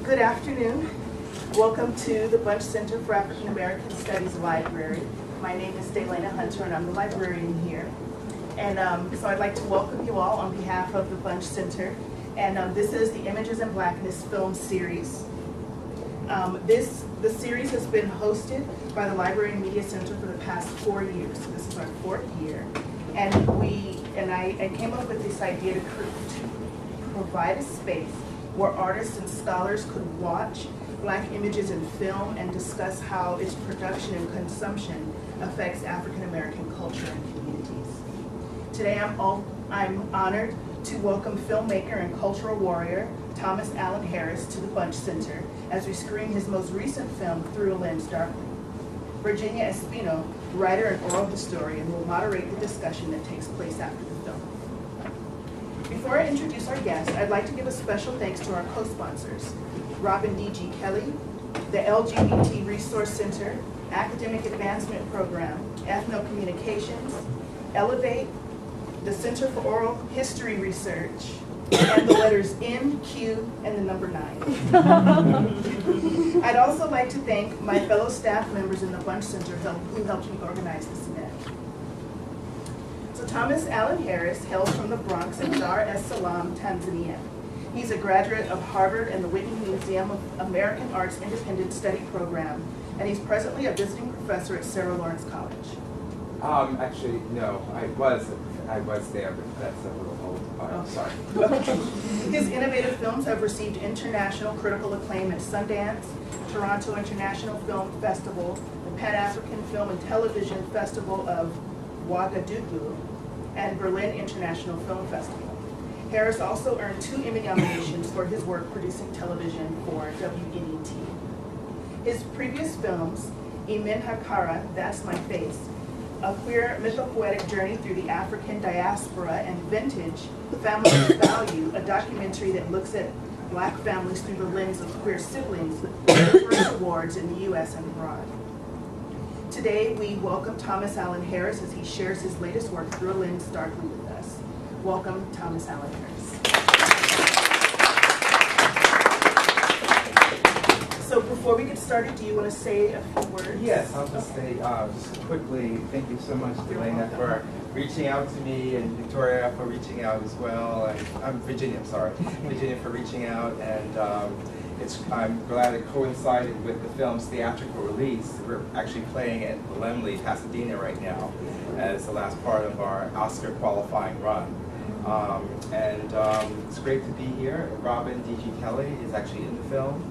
Good afternoon. Welcome to the Bunch Center for African American Studies Library. My name is Daylana Hunter and I'm the librarian here. And so I'd like to welcome you all on behalf of the Bunch Center. And this is the Images in Blackness film series. The series has been hosted by the Library and Media Center for the past 4 years. So this is our 4th year. And I came up with this idea to provide a space where artists and scholars could watch Black images in film and discuss how its production and consumption affects African American culture and communities. Today I'm honored to welcome filmmaker and cultural warrior Thomas Allen Harris to the Bunch Center as we screen his most recent film, Through a Lens Darkly. Virginia Espino, writer and oral historian, will moderate the discussion that takes place after the film. Before I introduce our guest, I'd like to give a special thanks to our co-sponsors, Robin D.G. Kelly, the LGBT Resource Center, Academic Advancement Program, Ethno Communications, Elevate, the Center for Oral History Research, and the letters M, Q, and the number 9. I'd also like to thank my fellow staff members in the Bunch Center who helped me organize this event. So Thomas Allen Harris hails from the Bronx in Dar es Salaam, Tanzania. He's a graduate of Harvard and the Whitney Museum of American Arts Independent Study Program, and he's presently a visiting professor at Sarah Lawrence College. Actually, no, I was there, but that's a little old. Sorry. His innovative films have received international critical acclaim at Sundance, Toronto International Film Festival, the Pan-African Film and Television Festival of Ouagadougou, and Berlin International Film Festival. Harris also earned 2 Emmy nominations for his work producing television for WNET. His previous films, Imen Hakara, That's My Face, a queer mythopoetic journey through the African diaspora, and Vintage, Family Value, a documentary that looks at Black families through the lens of queer siblings, with numerous awards in the U.S. and abroad. Today, we welcome Thomas Allen Harris as he shares his latest work, Through a Lens Darkly, with us. Welcome, Thomas Allen Harris. So before we get started, do you want to say a few words? Yes, I'll just say, just quickly, thank you so much, Elena, for reaching out to me, and Victoria for reaching out as well, and Virginia for reaching out, and I'm glad it coincided with the film's theatrical release. We're actually playing at Lemley, Pasadena right now, as the last part of our Oscar qualifying run. It's great to be here. Robin D.G. Kelly is actually in the film.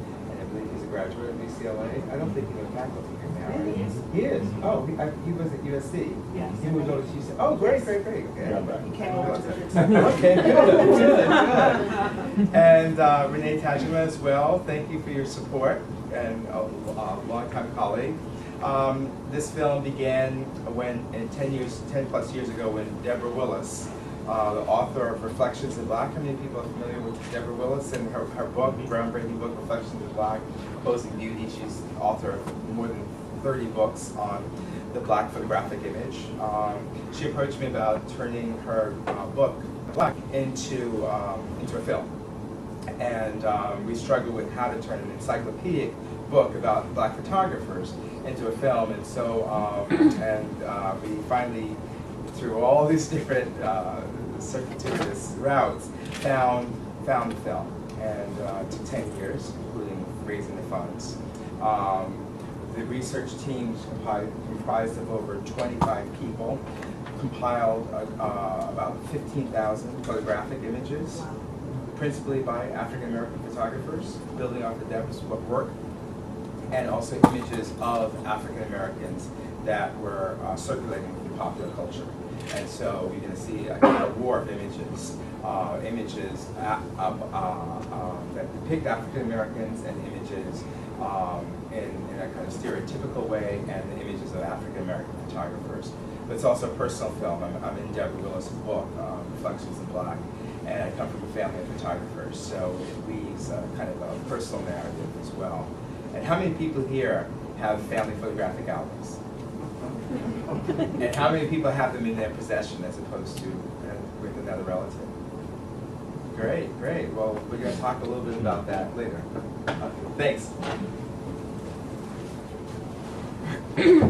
He's a graduate of UCLA. I don't think he's a faculty here now. Yeah, he is. He is. Oh, he was at USC. Yes. He moved over to UCLA. Oh, great. Okay. He came over to the Okay, good. And Renee Tajima as well. Thank you for your support and a longtime colleague. This film began 10 plus years ago when Deborah Willis, the author of Reflections in Black. How many people are familiar with Deborah Willis and her book, groundbreaking book, Reflections in Black, Opposing Beauty? She's the author of more than 30 books on the Black photographic image. She approached me about turning her book, Black, into a film. And we struggled with how to turn an encyclopedic book about Black photographers into a film. And so, we finally, through all these different circuitous routes, found the film, and it took 10 years, including raising the funds. The research team, comprised of over 25 people, compiled about 15,000 photographic images, principally by African American photographers, building off the Deborah's work, and also images of African Americans that were circulating in popular culture. And so you're going to see a war of images, that depict African Americans, and images in a kind of stereotypical way, and the images of African American photographers. But it's also a personal film. I'm in Deborah Willis' book, Reflections in Black, and I come from a family of photographers, so it weaves kind of a personal narrative as well. And how many people here have family photographic albums? And how many people have them in their possession as opposed to with another relative? Great. Well, we're going to talk a little bit about that later. Thanks. Being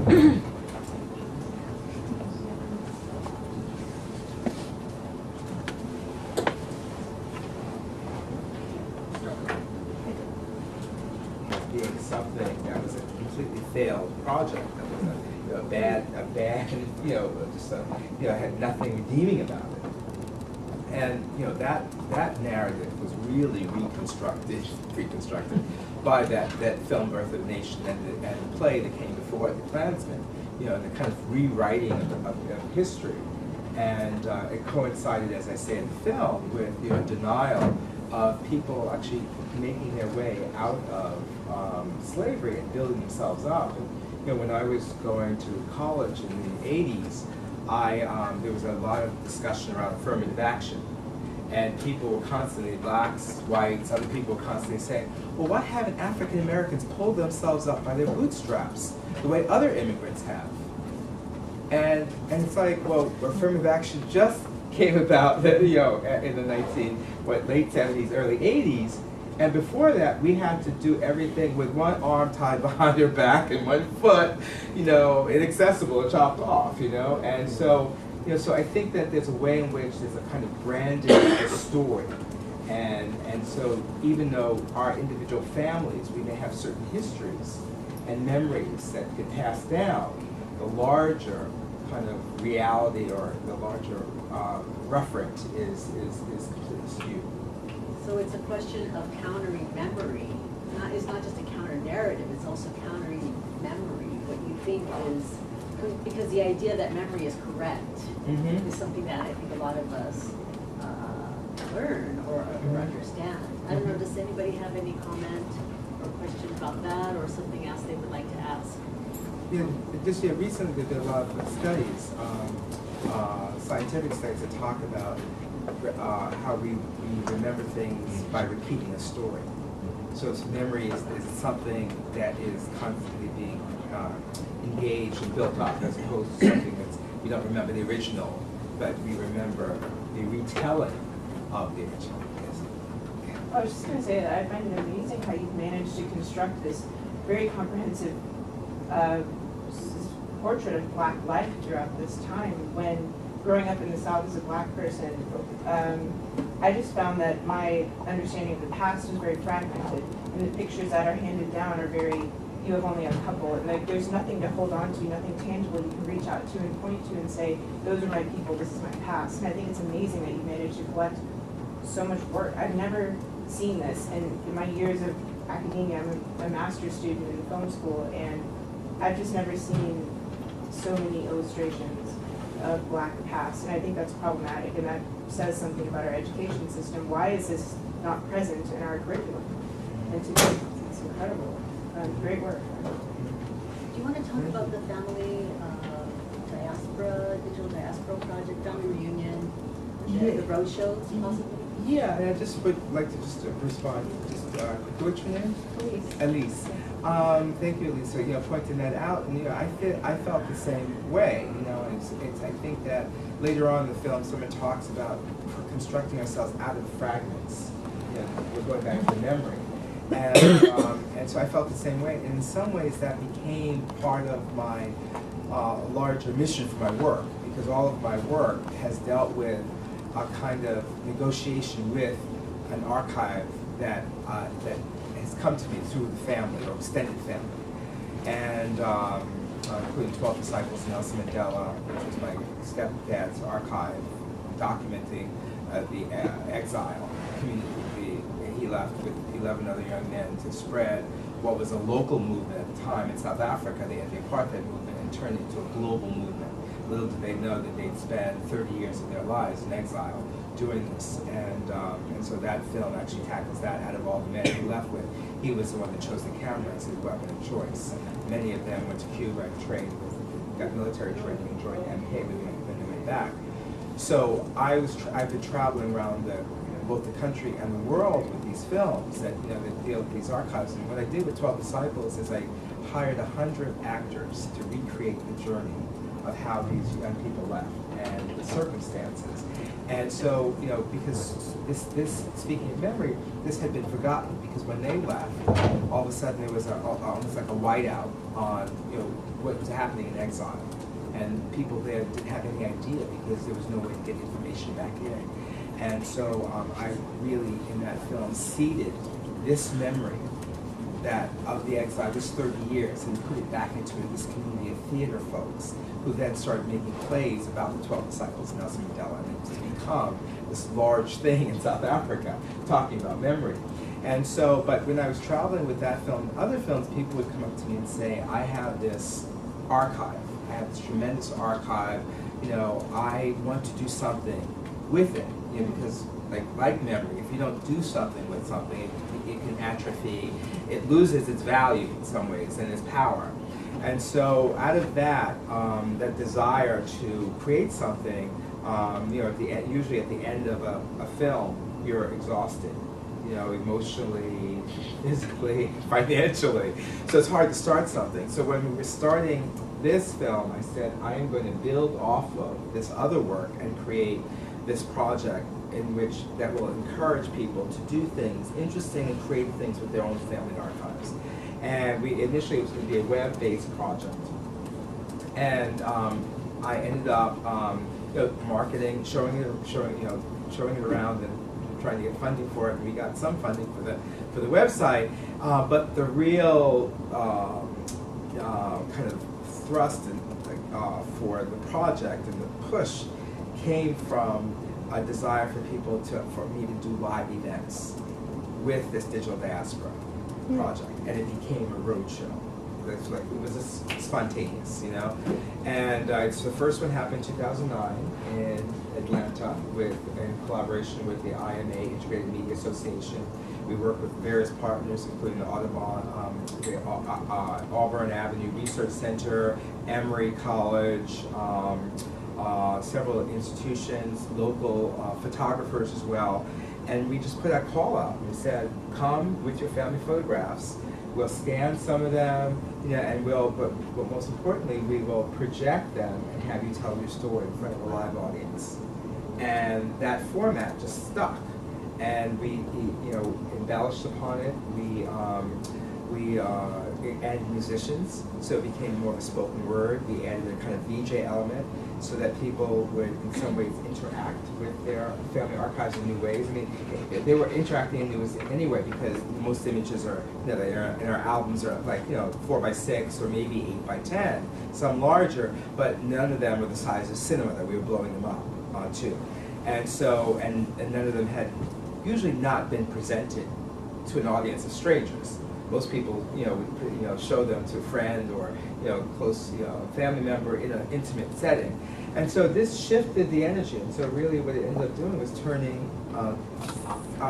something that was a completely failed project, that was a bad, just had nothing redeeming about it. And that narrative was really reconstructed by that film Birth of a Nation and the play that came before it, The Klansman, the kind of rewriting of history. And it coincided, as I say in the film, with denial of people actually making their way out of slavery and building themselves up. And when I was going to college in the 80s, there was a lot of discussion around affirmative action. And people were constantly, blacks, whites, other people were constantly saying, well, why haven't African Americans pulled themselves up by their bootstraps the way other immigrants have? And it's like, well, affirmative action just came about in the late 70s, early 80s. And before that, we had to do everything with one arm tied behind your back and one foot, inaccessible and chopped off, And so, so I think that there's a way in which there's a kind of branding of the story. And so even though our individual families, we may have certain histories and memories that get passed down, the larger kind of reality or the larger reference is completely skewed. So it's a question of countering memory. It's not just a counter narrative, it's also countering memory. What you think is, because the idea that memory is correct is something that I think a lot of us learn or understand. I don't know, does anybody have any comment or question about that or something else they would like to ask? Recently there have been a lot of studies, scientific studies that talk about how we remember things by repeating a story. So memory is something that is constantly being engaged and built up, as opposed to something that's, we don't remember the original, but we remember the retelling of the original. Yes. I was just going to say that I find it amazing how you've managed to construct this very comprehensive portrait of Black life throughout this time. When growing up in the South as a Black person, I just found that my understanding of the past was very fragmented, and the pictures that are handed down are very, you have only a couple, and like there's nothing to hold on to, nothing tangible you can reach out to and point to and say, those are my people, this is my past. And I think it's amazing that you managed to collect so much work. I've never seen this, and in my years of academia, I'm a master's student in film school, and I've just never seen so many illustrations of Black past, and I think that's problematic, and that says something about our education system. Why is this not present in our curriculum? And to me, it's incredible. Great work. Do you want to talk about the family digital diaspora project, family reunion, the road shows, possibly? Yeah, and I just would like to just respond. What's your name? Elise. Thank you, Elise, for pointing that out. And I felt the same way. It's I think that later on in the film, someone talks about constructing ourselves out of fragments. We're going back to memory, and so I felt the same way. And in some ways, that became part of my larger mission for my work, because all of my work has dealt with a kind of negotiation with an archive that has come to me through the family or extended family, and including 12 Disciples, Nelson Mandela, which was my stepdad's archive, documenting the exile community. He left with 11 other young men to spread what was a local movement at the time in South Africa. They had the apartheid movement and turned it into a global movement. Little did they know that they'd spend 30 years of their lives in exile doing this. And so that film actually tackles that. Out of all the men he left with, he was the one that chose the camera as his weapon of choice. Many of them went to Cuba and trained, got military training and joined MK when they went back. So I've been traveling around both the country and the world with these films that deal with these archives. And what I did with 12 Disciples is I hired 100 actors to recreate the journey of how these young people left. and the circumstances. And so, because this speaking of memory, this had been forgotten, because when they left, all of a sudden there was almost like a whiteout on, what was happening in exile. And people there didn't have any idea, because there was no way to get information back in. And so I really, in that film, seeded this memory of the exile, this 30 years, and put it back into this community of theater folks, who then started making plays about the 12 disciples of Nelson Mandela, and it was to become this large thing in South Africa, talking about memory. And so, but when I was traveling with that film and other films, people would come up to me and say, I have this archive, I have this tremendous archive, I want to do something with it, because like memory, if you don't do something with something, it can atrophy, it loses its value in some ways and its power. And so out of that, that desire to create something, usually at the end of a film, you're exhausted, emotionally, physically, financially. So it's hard to start something. So when we were starting this film, I said, I am going to build off of this other work and create this project that will encourage people to do things interesting and create things with their own family archives. And initially it was going to be a web-based project. And I ended up marketing, showing it around and trying to get funding for it. And we got some funding for the website. But the real kind of thrust for the project and the push came from a desire for me to do live events with this digital diaspora project, and it became a roadshow. It was just spontaneous, And so the first one happened in 2009 in Atlanta, in collaboration with the IMA, Integrated Media Association. We worked with various partners, including the Auburn Avenue Research Center, Emory College, several institutions, local photographers as well. And we just put that call out. We said, come with your family photographs. We'll scan some of them, and but most importantly, we will project them and have you tell your story in front of a live audience. And that format just stuck. And we embellished upon it. We added musicians, so it became more of a spoken word. We added a kind of VJ element, so that people would, in some ways, interact with their family archives in new ways. I mean, they were interacting in new ways anyway, because most images are, in our albums are like, 4x6 or maybe 8x10, some larger, but none of them were the size of cinema that we were blowing them up to. And so, and none of them had usually not been presented to an audience of strangers. Most people, would show them to a friend or, close, family member in an intimate setting. And so this shifted the energy. And so really what it ended up doing was turning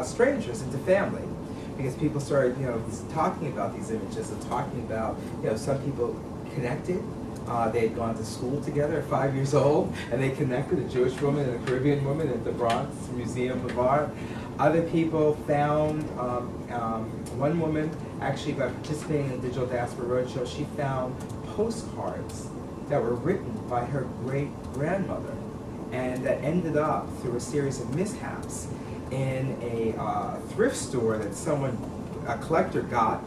strangers into family. Because people started, talking about these images and talking about, some people connected. They had gone to school together at 5 years old, and they connected, a Jewish woman and a Caribbean woman at the Bronx Museum of Art. Other people found, one woman, actually by participating in the Digital Diaspora Roadshow, she found postcards that were written by her great-grandmother, and that ended up, through a series of mishaps, in a thrift store that a collector got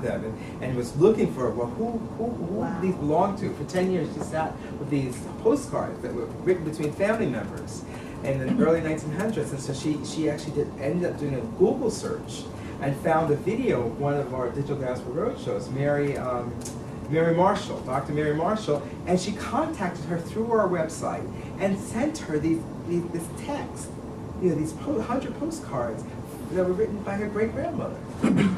them and was looking for, who Wow. these belonged to. For 10 years she sat with these postcards that were written between family members in the early 1900s, and so she actually ended up doing a Google search and found a video of one of our Digital Diaspora Roadshows, Mary Marshall, Dr. Mary Marshall, and she contacted her through our website and sent her this text, these 100 postcards that were written by her great-grandmother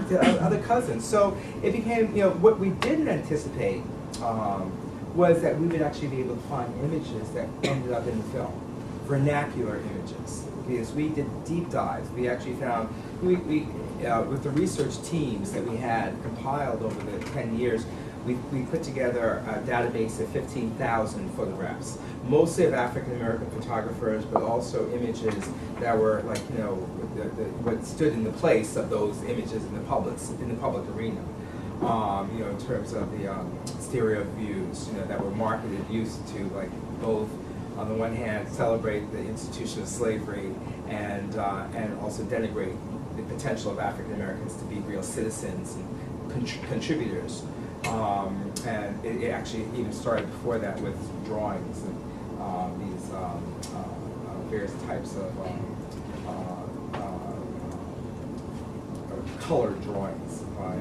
to other cousins. So it became, what we didn't anticipate was that we would actually be able to find images that ended up in the film, vernacular images. Because we did deep dives. We actually found, with the research teams that we had compiled over the 10 years, we put together a database of 15,000 photographs, mostly of African American photographers, but also images that were like, what stood in the place of those images in the public arena. In terms of the stereo views, that were marketed, used to like both on the one hand, celebrate the institution of slavery and also denigrate the potential of African Americans to be real citizens and contributors. And it actually even started before that with drawings and these various types of colored drawings by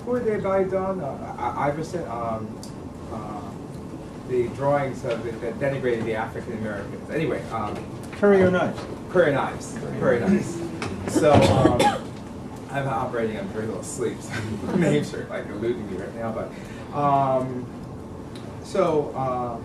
who are they by Don Iverson? The drawings that denigrated the African Americans. Anyway, Courier knives. Courier knives. Courier knives. So I'm operating on very little sleep. So names are like eluding me right now, but so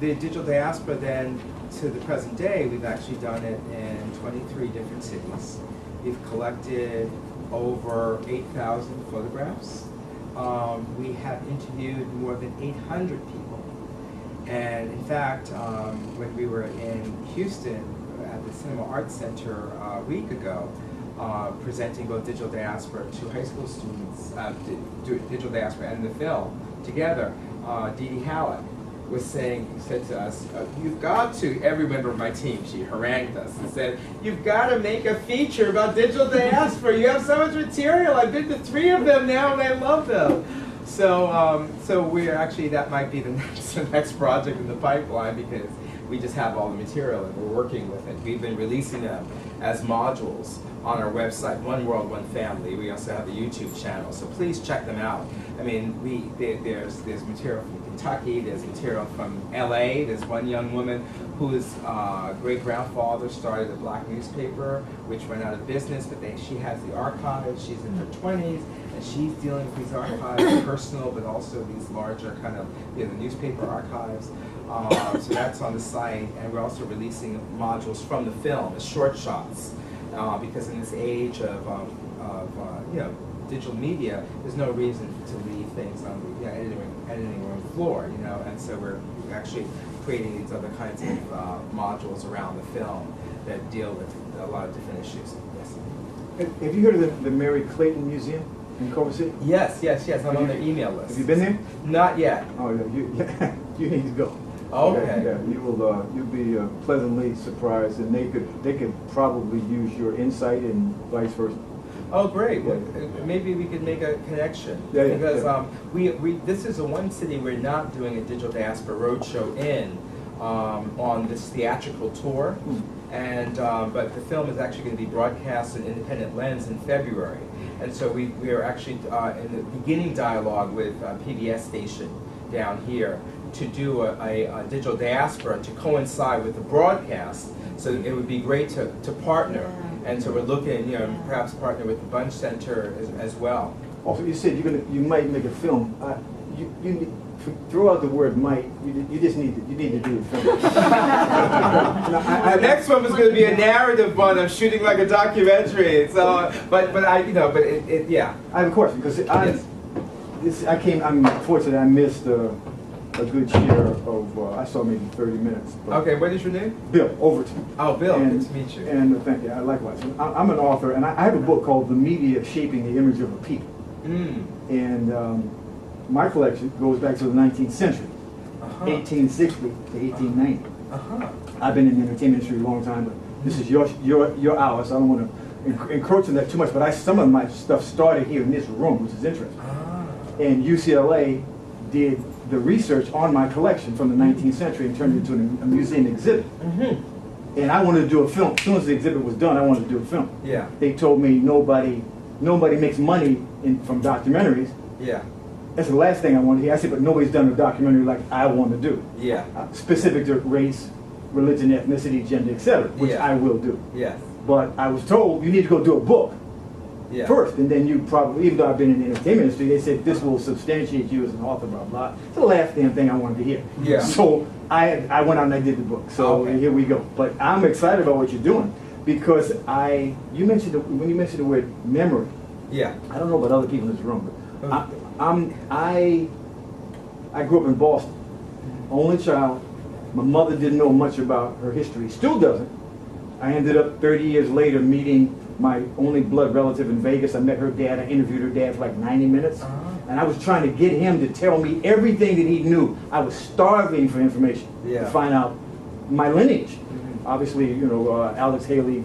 the digital diaspora then to the present day, we've actually done it in 23 different cities. We've collected over 8,000 photographs. We have interviewed more than 800 people. And in fact, when we were in Houston at the Cinema Arts Center a week ago, presenting both digital diaspora to high school students, digital diaspora and the film together, Dee Dee Hallett said to us, you've got to, every member of my team, she harangued us and said, you've got to make a feature about digital diaspora. You have so much material. I've been to 3 of them now and I love them. So we're actually, that might be the next project in the pipeline because we just have all the material and we're working with it. We've been releasing them as modules on our website, One World, One Family. We also have a YouTube channel, so please check them out. I mean, there's material from Kentucky, there's material from LA. There's one young woman whose great-grandfather started a black newspaper, which went out of business, but she has the archives. She's in her 20s, and she's dealing with these archives, personal, but also these larger kind of, the newspaper archives. So that's on the site, and we're also releasing modules from the film as short shots, because in this age of digital media, there's no reason to leave things on the editing room floor, and so we're actually creating these other kinds of modules around the film that deal with a lot of different issues. Yes. Have you heard of the Mary Clayton Museum in Culver City? Yes. I'm on their email list. Have you been there? Not yet. Oh, yeah, you need to go. Okay. Yeah, you'll be pleasantly surprised, and they could probably use your insight and vice versa. Oh, great. Well, maybe we could make a connection. Yeah, because we this is the one city we're not doing a Digital Diaspora Roadshow in on this theatrical tour. And but the film is actually going to be broadcast in Independent Lens in February. And so we are actually in the beginning dialogue with PBS station down here to do a digital diaspora to coincide with the broadcast. So it would be great to partner. And so we're looking, perhaps partner with the Bunch Center as well. Also, you said you might make a film. You throw out the word "might." You just need to do a film. The next one was going to be a narrative one. I'm shooting like a documentary. So, yeah. I have a question because I'm fortunate I missed a good share of, I saw maybe 30 minutes. Okay, what is your name? Bill Overton. Oh, Bill, good to meet you. And thank you, likewise. I'm an author, and I have a book called The Media Shaping the Image of a People. And my collection goes back to the 19th century, 1860 to 1890. I've been in the entertainment industry a long time, but this is your hour, so I don't want to encroach on that too much, but some of my stuff started here in this room, which is interesting. And UCLA did the research on my collection from the 19th century and turned it into a museum exhibit. And I wanted to do a film. As soon as the exhibit was done, I wanted to do a film. Yeah. They told me nobody makes money from documentaries. Yeah. That's the last thing I wanted to hear. I said, but nobody's done a documentary like I want to do. Yeah. Specific to race, religion, ethnicity, gender, etc., which I will do. Yes. But I was told you need to go do a book first, and then you probably, even though I've been in the entertainment industry, they said this will substantiate you as an author, blah, blah. It's the last damn thing I wanted to hear. Yeah. So I went out and I did the book. So here we go. But I'm excited about what you're doing because when you mentioned the word memory. Yeah. I don't know about other people in this room, but I grew up in Boston, only child. My mother didn't know much about her history, still doesn't. I ended up 30 years later meeting my only blood relative in Vegas. I met her dad. I interviewed her dad for like 90 minutes. And I was trying to get him to tell me everything that he knew. I was starving for information to find out my lineage. Obviously, you know, Alex Haley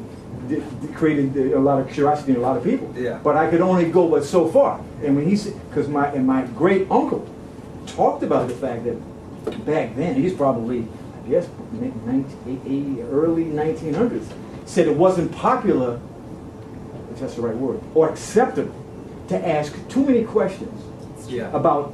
created a lot of curiosity in a lot of people. Yeah. But I could only go but so far. And when he said, because my great uncle talked about the fact that back then, he's probably, I guess, early 1900s, said it wasn't popular, if that's the right word, or acceptable to ask too many questions about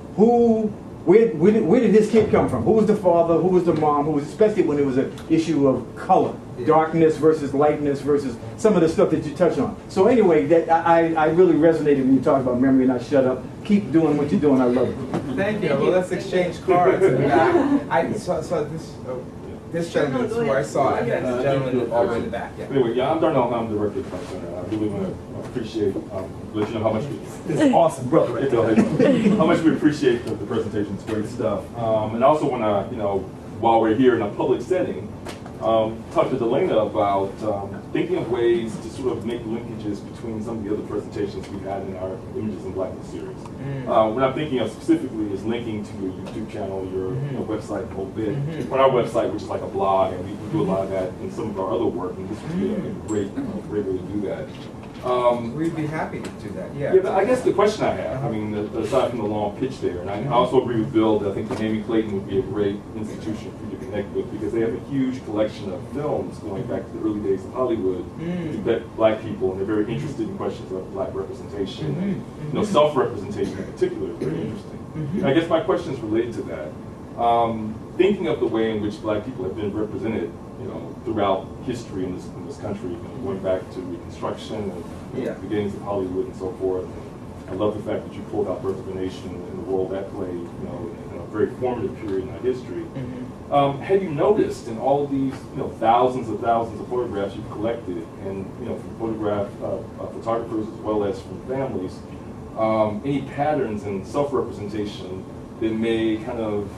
where did this kid come from? Who was the father? Who was the mom? Who was, especially when it was an issue of color, darkness versus lightness versus some of the stuff that you touch on. So anyway, that I really resonated when you talk about memory, and I shut up. Keep doing what you're doing. I love it. Thank you. Well, let's exchange cards in the back. So this gentleman is who I saw, and then the gentleman all the way in the back. Yeah. Anyway, I'm Darnell. I'm the director of the center. I really want to appreciate, let you know how much This is awesome, brother. how much we appreciate the presentation. It's great stuff. And I also want to, you know, while we're here in a public setting, talk to Delana about thinking of ways to sort of make linkages between some of the other presentations we had in our Images in Blackness series. What I'm thinking of specifically is linking to your YouTube channel, your website, a whole bit. On our website, which is like a blog, and we do a lot of that in some of our other work, and this would be a great way to do that. We'd be happy to do that, yeah. Yeah, but I guess the question I have, I mean, aside from the long pitch there, and I also agree with Bill that I think the Amy Clayton would be a great institution for you to connect with, because they have a huge collection of films going back to the early days of Hollywood that black people, and they're very interested in questions of black representation, and you know, self-representation in particular is very interesting. And I guess my question is related to that. Thinking of the way in which black people have been represented, you know, throughout history in this country, you know, going back to Reconstruction and the beginnings of Hollywood and so forth. And I love the fact that you pulled out Birth of a Nation and the role that played, you know, in a very formative period in our history. Have you noticed in all of these, you know, thousands of photographs you've collected, and you know, from photographers as well as from families, any patterns in self-representation that may kind of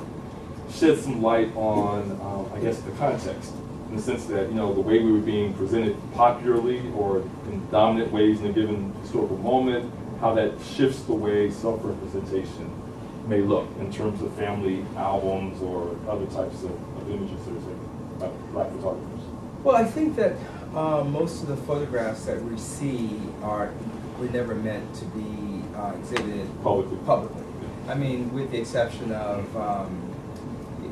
shed some light on, I guess, the context, in the sense that, you know, the way we were being presented popularly or in dominant ways in a given historical moment, how that shifts the way self-representation may look in terms of family albums or other types of images that are taken by black photographers. Well, I think that most of the photographs that we see were never meant to be exhibited publicly. I mean, with the exception of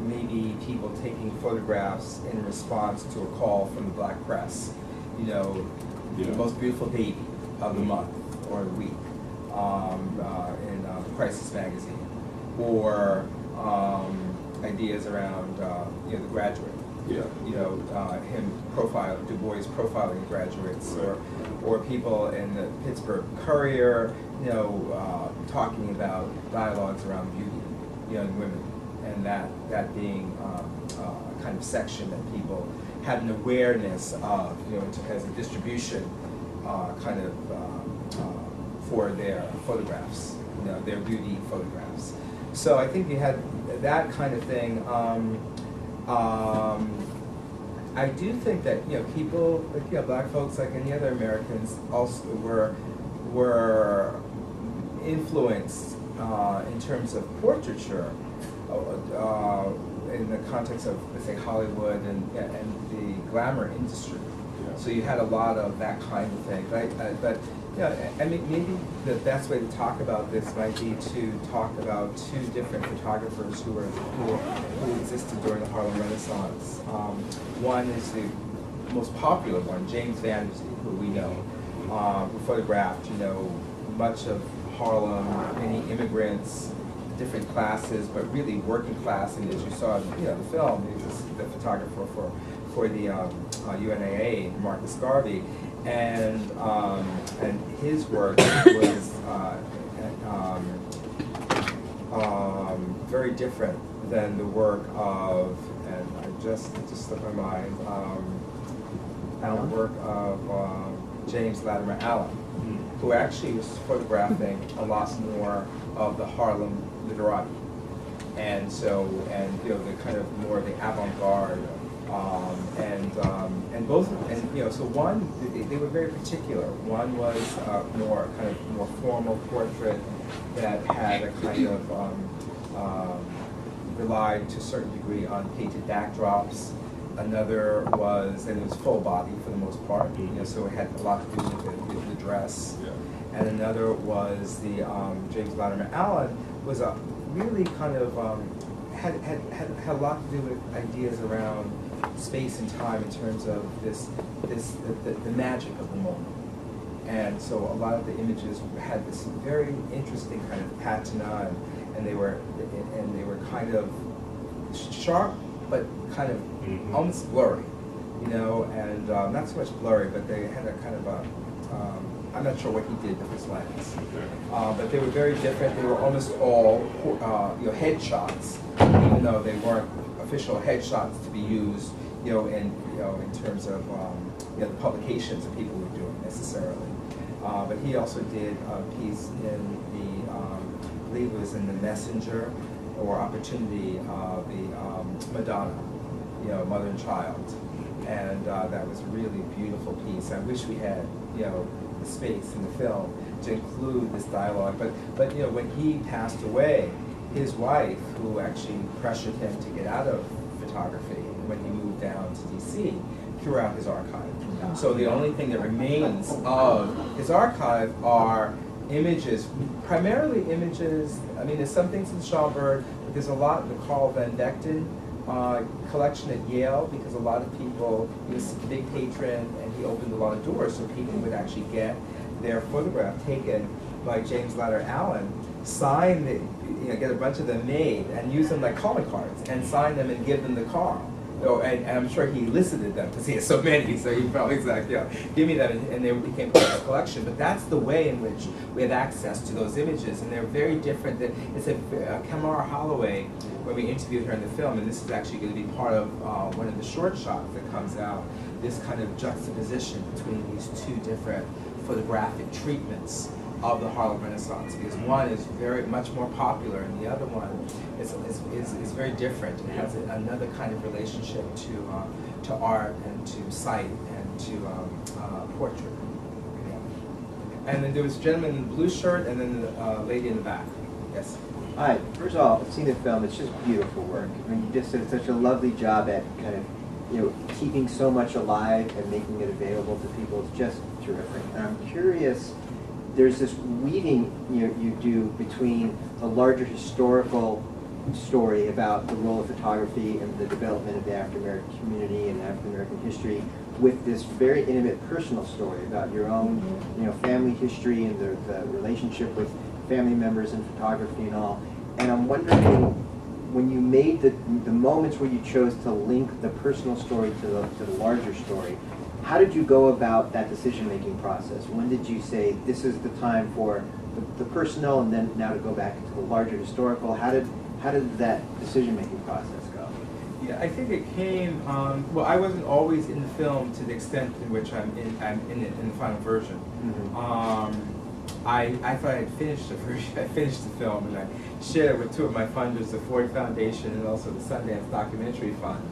maybe people taking photographs in response to a call from the black press, you know, the most beautiful baby of the month or the week in Crisis magazine, or ideas around you know, the graduate. You know, Du Bois profiling graduates, or people in the Pittsburgh Courier, you know, talking about dialogues around beauty, young women, and that being a kind of section that people had an awareness of, you know, as a distribution kind of for their photographs, you know, their beauty photographs. So I think you had that kind of thing. I do think that, you know, people, like, you know, black folks like any other Americans also were influenced in terms of portraiture in the context of, let's say, Hollywood and the glamour industry. So you had a lot of that kind of thing, right? But yeah, I mean, maybe the best way to talk about this might be to talk about two different photographers who existed during the Harlem Renaissance. One is the most popular one, James Vandersea, who we know, who photographed, you know, much of Harlem, many immigrants, different classes, but really working class. And as you saw, you know, the film, he was the photographer for the UNAA, Marcus Garvey. And his work was very different than the work of, and I just slipped my mind, the work of James Latimer Allen, who actually was photographing a lot more of the Harlem literati, and you know, the kind of more the avant-garde And both, and so one, they were very particular. One was more formal portrait that had a kind of relied to a certain degree on painted backdrops. Another was, and it was full body for the most part, so it had a lot to do with the dress. Yeah. And another was the James Latimer Allen was a really kind of had a lot to do with ideas around space and time in terms of the magic of the moment. And so a lot of the images had this very interesting kind of patina, and they were kind of sharp, but kind of almost blurry, and not so much blurry, but they had a kind of a, I'm not sure what he did with his lens, but they were very different. They were almost all headshots, even though they weren't official headshots to be used, in terms of the publications that people were doing necessarily. But he also did a piece in the, I believe it was in the Messenger or Opportunity, the Madonna, mother and child, and that was a really beautiful piece. I wish we had, the space in the film to include this dialogue. But when he passed away, his wife, who actually pressured him to get out of photography when he moved down to DC, threw out his archive. So the only thing that remains of his archive are images, primarily images. I mean, there's some things in Schomburg, but there's a lot in the Carl Van Vechten collection at Yale, because a lot of people, he was a big patron and he opened a lot of doors so people would actually get their photograph taken by James Latimer Allen, sign it, get a bunch of them made and use them like calling cards and sign them and give them to Carl. And I'm sure he elicited them because he has so many, so he probably said, give me them, and they became part of the collection. But that's the way in which we have access to those images, and they're very different. It's a Kamara Holloway, when we interviewed her in the film, and this is actually going to be part of one of the short shots that comes out, this kind of juxtaposition between these two different photographic treatments of the Harlem Renaissance, because one is very much more popular and the other one is very different and has another kind of relationship to art and to sight and to portrait. And then there was a gentleman in the blue shirt and then the lady in the back. Yes? Hi. First of all, I've seen the film. It's just beautiful work. I mean, you just did such a lovely job at kind of keeping so much alive and making it available to people. It's just terrific. And I'm curious, there's this weaving you do between a larger historical story about the role of photography and the development of the African American community and African American history with this very intimate personal story about your own family history and the relationship with family members and photography and all. And I'm wondering, when you made the moments where you chose to link the personal story to the larger story, how did you go about that decision-making process? When did you say, this is the time for the personal, and then now to go back into the larger historical? How did that decision-making process go? Yeah, I think it came, well, I wasn't always in the film to the extent in which I'm in the final version. Mm-hmm. I thought I had finished the version. I finished the film, and I shared it with two of my funders, the Ford Foundation and also the Sundance Documentary Fund.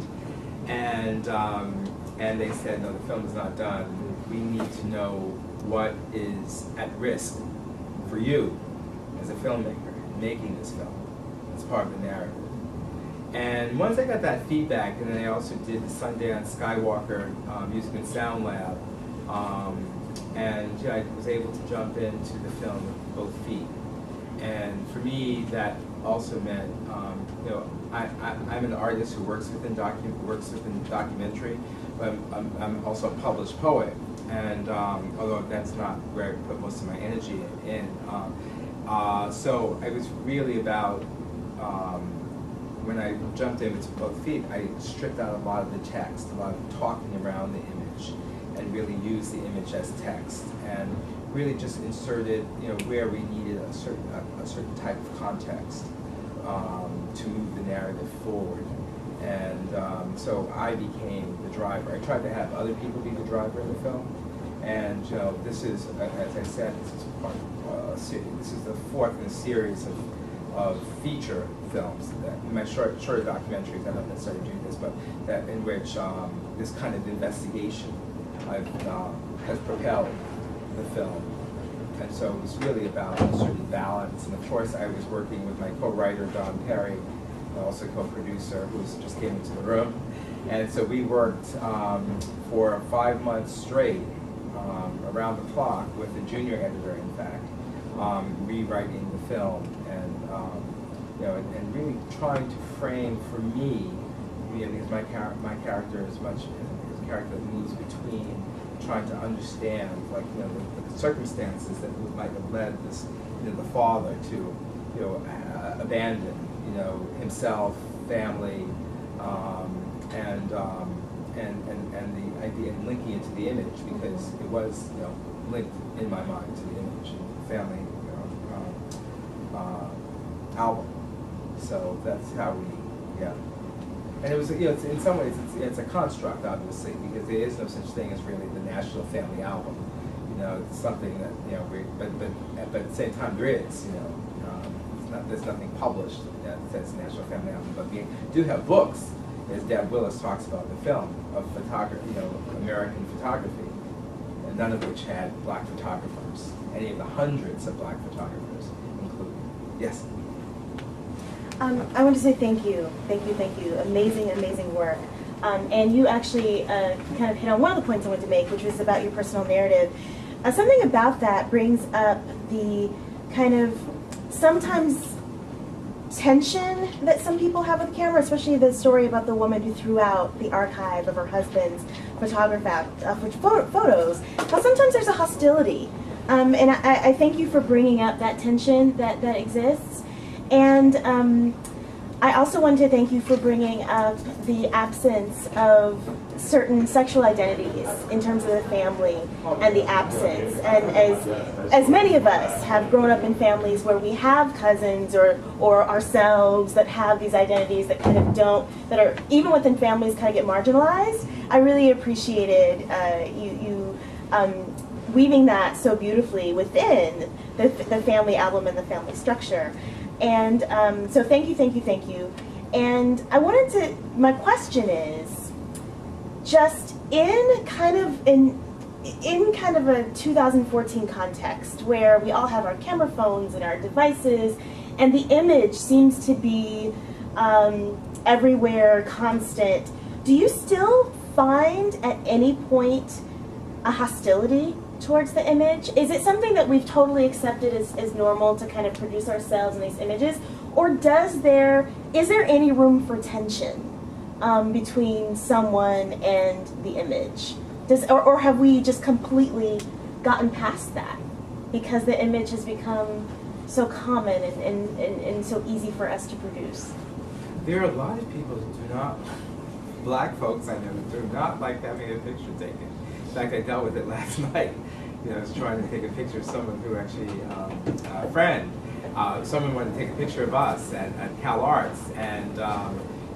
And they said, no, the film is not done. We need to know what is at risk for you as a filmmaker making this film. It's part of the narrative. And once I got that feedback, and then I also did the Sundance Skywalker Music and Sound Lab, and I was able to jump into the film with both feet. And for me, that also meant, I'm an artist who works within documentary, but I'm also a published poet. And although that's not where I put most of my energy in, so it was really about, when I jumped in with both feet, I stripped out a lot of the text, a lot of talking around the image, and really used the image as text, and really just inserted, where we needed a certain type of context to move the narrative forward. And so I became the driver. I tried to have other people be the driver of the film, and this is, as I said, this is the fourth in a series of of feature films, my short documentaries. I don't necessarily do this, but that in which this kind of investigation has propelled the film. And so it was really about a certain balance. And of course, I was working with my co-writer, Don Perry, also co-producer, who just came into the room. And so we worked for 5 months straight, around the clock, with a junior editor, in fact, rewriting the film and really trying to frame for me, because my character is much a character that moves between trying to understand, like, the circumstances that might have led this, the father to, abandon, himself, family, and the idea of linking it to the image, because it was, linked in my mind to the image, family, album. So that's how we, And it was, in some ways, it's a construct, obviously, because there is no such thing as really the National Family Album. It's something that, but at the same time, there is, there's nothing published that says National Family Album, but we do have books, as Deb Willis talks about the film, of photography, American photography, and none of which had black photographers, any of the hundreds of black photographers included. Yes? I want to say thank you. Amazing, amazing work. And you actually kind of hit on one of the points I wanted to make, which was about your personal narrative. Something about that brings up the kind of sometimes tension that some people have with the camera, especially the story about the woman who threw out the archive of her husband's photos. How sometimes there's a hostility. And I thank you for bringing up that tension that exists. And I also wanted to thank you for bringing up the absence of certain sexual identities in terms of the family and the absence. And as many of us have grown up in families where we have cousins or ourselves that have these identities that kind of that are, even within families, kind of get marginalized, I really appreciated you weaving that so beautifully within the family album and the family structure. And so thank you. And my question is, just in kind of a 2014 context where we all have our camera phones and our devices, and the image seems to be everywhere, constant, do you still find at any point a hostility towards the image? Is it something that we've totally accepted as normal to kind of produce ourselves in these images? Or is there any room for tension between someone and the image? Or have we just completely gotten past that because the image has become so common and so easy for us to produce? There are a lot of people who do not, black folks I know, do not like having a picture taken. In fact, I dealt with it last night. I was trying to take a picture of someone who actually, a friend, someone wanted to take a picture of us at Cal Arts, and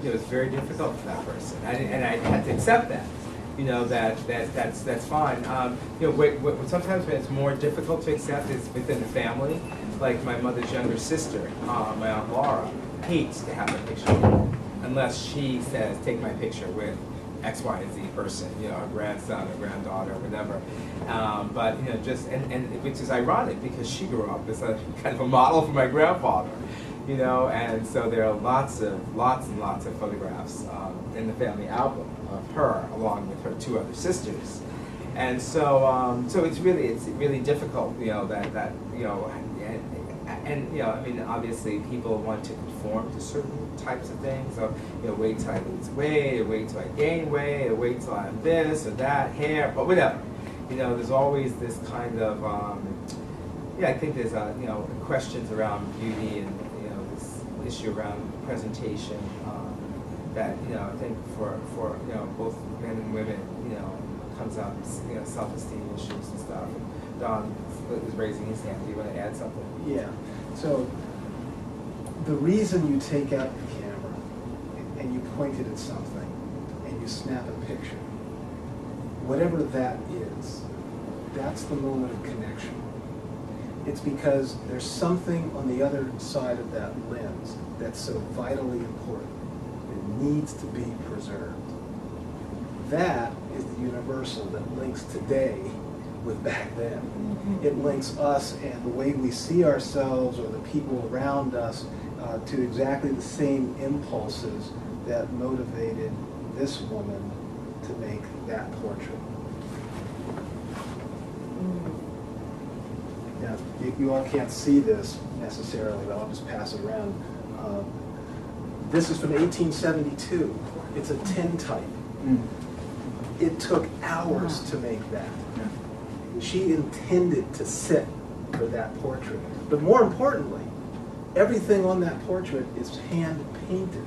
it was very difficult for that person. And I had to accept that. That's fine. Sometimes when it's more difficult to accept is within the family. Like my mother's younger sister, my Aunt Laura, hates to have a picture taken unless she says, take my picture with X, Y, and Z person, a grandson, a granddaughter, whatever. But which is ironic because she grew up as a kind of a model for my grandfather, and so there are lots and lots of photographs in the family album of her along with her 2 other sisters, and so it's really difficult, obviously people want to conform to certain types of things. So, wait till I lose weight, or wait till I gain weight, or wait till I'm this or that, hair, but whatever. There's always this kind of, I think there's questions around beauty and this issue around presentation that I think for both men and women comes out self-esteem issues and stuff. And Don is raising his hand. Do you want to add something? Yeah. So the reason you take out the camera and you point it at something and you snap a picture, whatever that is, that's the moment of connection. It's because there's something on the other side of that lens that's so vitally important. It needs to be preserved. That is the universal that links today with back then. It links us and the way we see ourselves or the people around us to exactly the same impulses that motivated this woman to make that portrait. Now, you all can't see this necessarily, but I'll just pass it around. This is from 1872. It's a tintype. It took hours to make that. She intended to sit for that portrait. But more importantly, everything on that portrait is hand painted.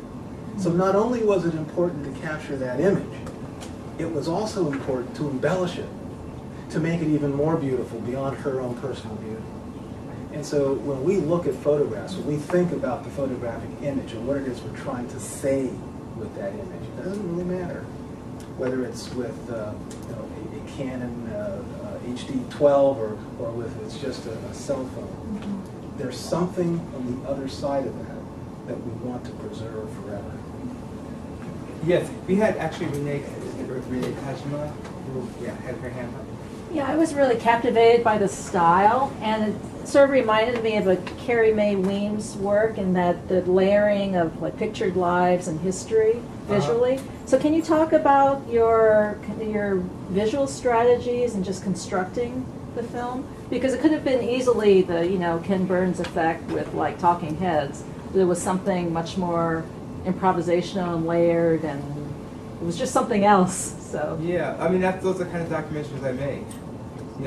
So not only was it important to capture that image, it was also important to embellish it, to make it even more beautiful beyond her own personal beauty. And so when we look at photographs, when we think about the photographic image and what it is we're trying to say with that image, it doesn't really matter whether it's with a Canon HD12 or with it's just a cell phone. There's something on the other side of that we want to preserve forever. Yes, we had actually Renee Tajima, who had her hand up. Yeah, I was really captivated by the style, and it sort of reminded me of a Carrie Mae Weems work in that the layering of like pictured lives and history visually. So can you talk about your visual strategies and just constructing the film? Because it could have been easily the Ken Burns effect with like talking heads. There was something much more improvisational and layered, and it was just something else. So yeah, I mean those are the kind of documentaries I make.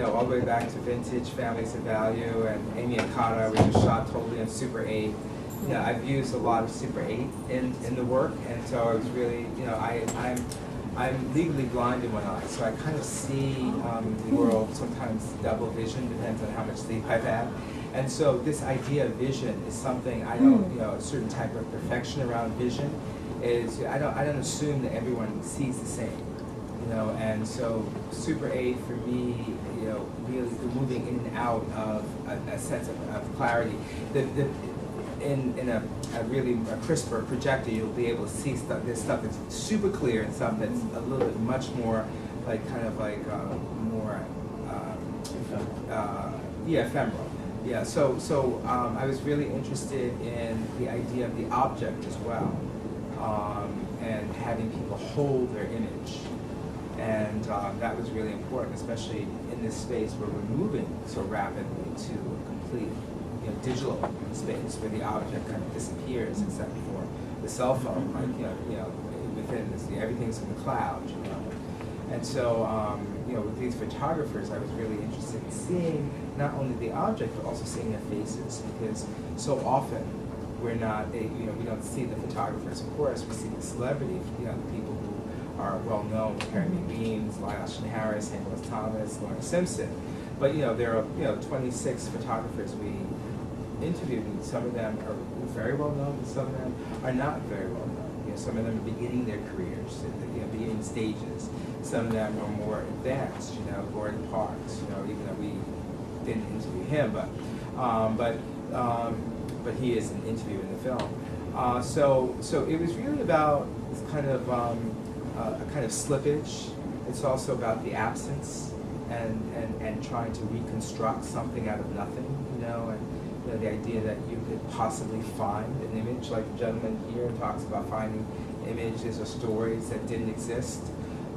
All the way back to Vintage, Families of Value, and Amy Akata, which was shot totally in Super 8. I've used a lot of Super 8 in the work, and so I was really, I'm legally blind in one eye, so I kind of see the world sometimes double vision, depends on how much sleep I've had. And so this idea of vision is something I don't, a certain type of perfection around vision is, I don't assume that everyone sees the same. And so Super 8 for me, really moving in and out of a sense of clarity. In a really crisper projector, you'll be able to see stuff. There's stuff that's super clear and stuff that's a little bit much more like more ephemeral. Yeah. So I was really interested in the idea of the object as well, and having people hold their image. And that was really important, especially in this space where we're moving so rapidly to a complete digital space where the object kind of disappears except for the cell phone. Within this, everything's in the cloud. And so with these photographers, I was really interested in seeing not only the object but also seeing their faces, because so often we're not we don't see the photographers. Of course, we see the celebrity, the people who are well known, Carrie Mae Weems, Lyle Harris, St. Louis Thomas, Laura Simpson. But there are 26 photographers we interviewed, and some of them are very well known, and some of them are not very well known. Some of them are beginning their careers, beginning stages. Some of them are more advanced. Gordon Parks. Even though we didn't interview him, but he is an interview in the film. So it was really about this kind of a kind of slippage. It's also about the absence and trying to reconstruct something out of nothing, and the idea that you could possibly find an image, like the gentleman here talks about finding images or stories that didn't exist.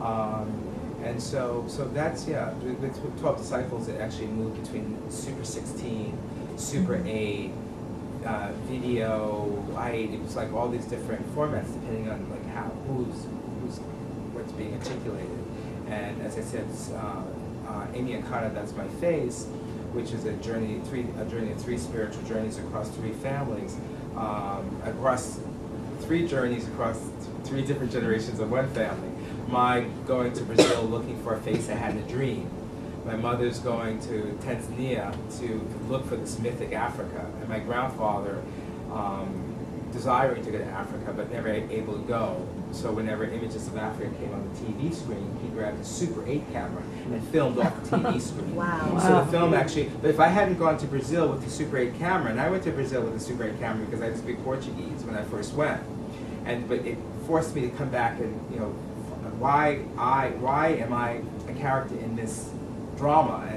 And so that's, with 12 Disciples, it actually moved between Super 16, Super 8, video, it was like all these different formats depending on like what's being articulated. And as I said, Amy Akata, That's My Face, which is a journey of three spiritual journeys across three families, across three journeys across three different generations of one family. My going to Brazil looking for a face I had in a dream. My mother's going to Tanzania to look for this mythic Africa. And my grandfather desiring to go to Africa, but never able to go. So whenever Images of Africa came on the TV screen, he grabbed a Super 8 camera and filmed off the TV screen. Wow. So the film actually, but if I hadn't gone to Brazil with the Super 8 camera, and I went to Brazil with the Super 8 camera because I didn't speak Portuguese when I first went, but it forced me to come back and, you know, why am I a character in this drama?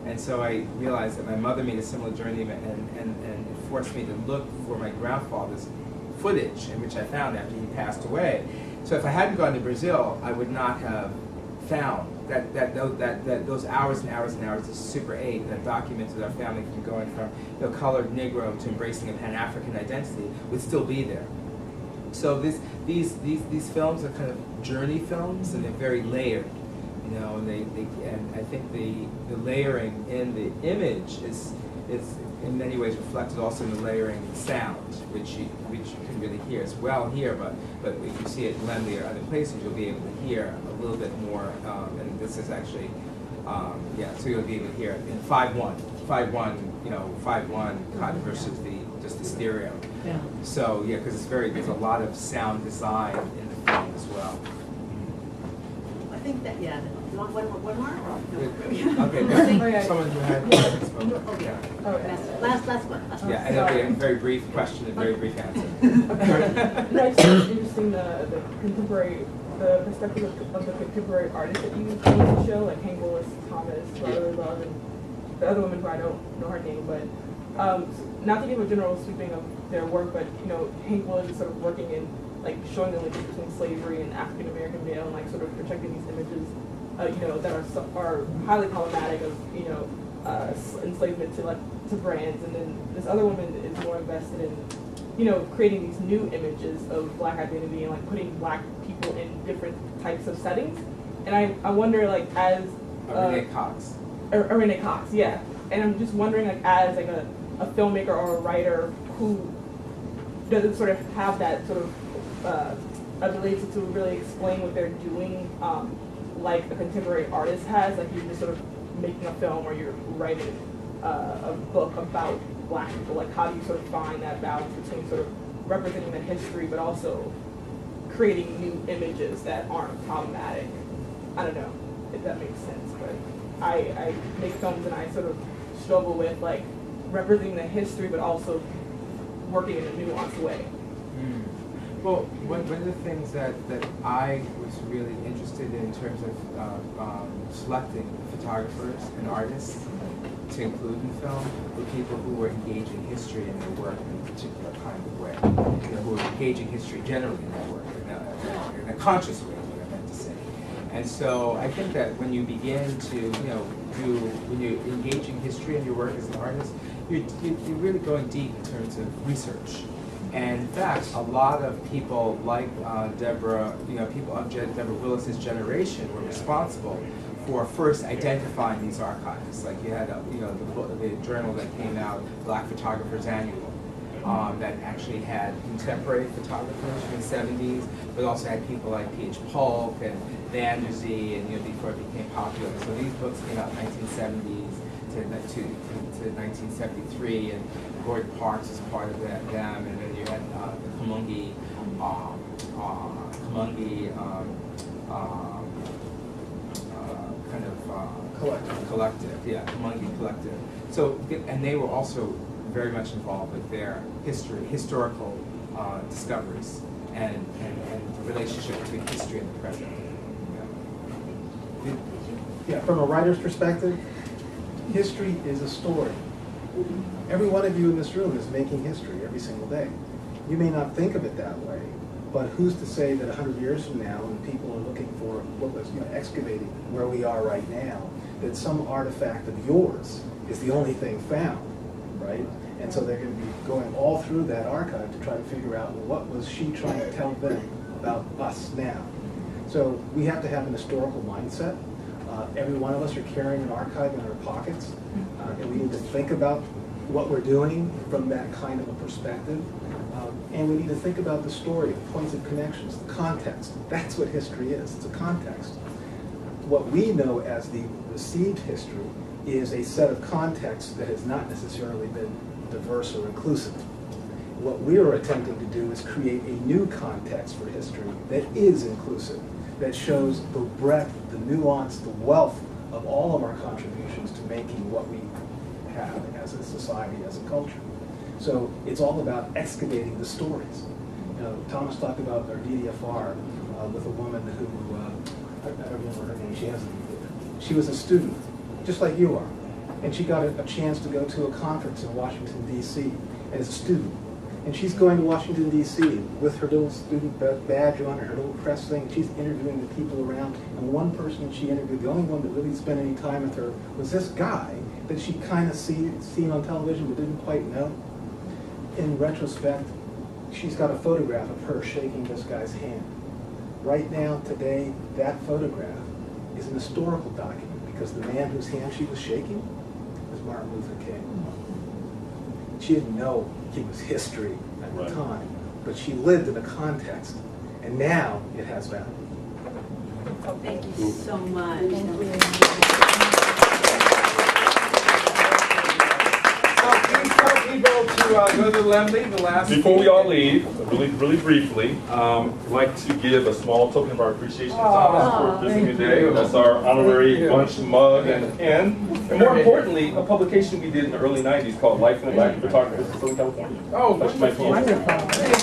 And so I realized that my mother made a similar journey, and it forced me to look for my grandfather's footage, in which I found after he passed away. So if I hadn't gone to Brazil, I would not have found that those hours and hours and hours of Super 8 that documented our family from going from, you know, colored Negro to embracing a Pan-African identity would still be there. So these films are kind of journey films, and they're very layered, you know. And I think the layering in the image is in many ways reflected also in the layering of the sound, which you can really hear as well here, but if you see it in Lemley or other places, you'll be able to hear a little bit more. And this is actually, so you'll be able to hear it in 5.1, you know, 5.1 cut versus just the stereo. Yeah. So yeah, because there's a lot of sound design in the film as well. I think that, yeah, you want one more? Okay, No. someone who had Okay. yeah. Last one. Yeah, and it'll be a very brief question and very brief answer. No, it's interesting the contemporary, the perspective of the contemporary artists that you show, like Hank Willis, Thomas, who I really love, and the other woman who I don't know her name, but not to give a general sweeping of their work, but you know, Hank Willis is sort of working in like showing the linkage between slavery and African American male, and like sort of projecting these images, you know, that are highly problematic of, you know, enslavement to brands, and then this other woman is more invested in, you know, creating these new images of Black identity and like putting Black people in different types of settings. And I wonder, like, as Renee Cox. Renee Cox, yeah. And I'm just wondering, like, as like a filmmaker or a writer who doesn't sort of have that sort of ability to really explain what they're doing, like a contemporary artist has, like you're just sort of making a film or you're writing a book about Black people, like how do you sort of find that balance between sort of representing the history but also creating new images that aren't problematic? I don't know if that makes sense, but I make films and I sort of struggle with like representing the history but also working in a nuanced way. Well, one of the things that I was really interested in terms of selecting photographers and artists to include in film were people who were engaging history in their work in a particular kind of way, you know, who were engaging history generally in their work in a conscious way, is what I meant to say. And so I think that when you begin to, you know, when you're engaging history in your work as an artist, you're really going deep in terms of research. And in fact, a lot of people like Deborah, you know, people of Deborah Willis's generation were responsible for first identifying these archives. Like you had, you know, the journal that came out, Black Photographers Annual, that actually had contemporary photographers from the 70s, but also had people like P.H. Polk and Vanderzee, and you know, before it became popular. So these books came out in the 1970s to 1973, and Gordon Parks was part of them, and then you had the Kamungi collective, yeah, Kamungi collective. So, and they were also very much involved with their historical discoveries, and the relationship between history and the present. Yeah, from a writer's perspective, history is a story. Every one of you in this room is making history every single day. You may not think of it that way, but who's to say that 100 years from now, when people are looking for what was, you know, excavating where we are right now, that some artifact of yours is the only thing found, right? And so they're going to be going all through that archive to try to figure out, well, what was she trying to tell them about us now? So we have to have an historical mindset. Every one of us are carrying an archive in our pockets, and we need to think about what we're doing from that kind of a perspective. And we need to think about the story, the points of connections, the context. That's what history is, it's a context. What we know as the received history is a set of contexts that has not necessarily been diverse or inclusive. What we are attempting to do is create a new context for history that is inclusive, that shows the breadth, the nuance, the wealth of all of our contributions to making what we have as a society, as a culture. So it's all about excavating the stories. You know, Thomas talked about our DDFR with a woman who, I don't remember her name, she was a student, just like you are. And she got a chance to go to a conference in Washington, D.C. as a student. And she's going to Washington, D.C. with her little student badge on, her little press thing. She's interviewing the people around. And one person she interviewed, the only one that really spent any time with her, was this guy that she kind of seen on television but didn't quite know. In retrospect, she's got a photograph of her shaking this guy's hand. Right now, today, that photograph is an historical document because the man whose hand she was shaking was Martin Luther King. She didn't know he was history at the time, but she lived in a context, and now it has value. Thank you so much. Please tell people to go to the Lemley, the last. Before we all leave, really briefly, I'd like to give a small token of our appreciation to Thomas for visiting today. That's our honorary lunch mug and pen. And more importantly, a publication we did in the early 90s called Life in the Black Photography in Southern California. Oh, That's my wonderful. piece.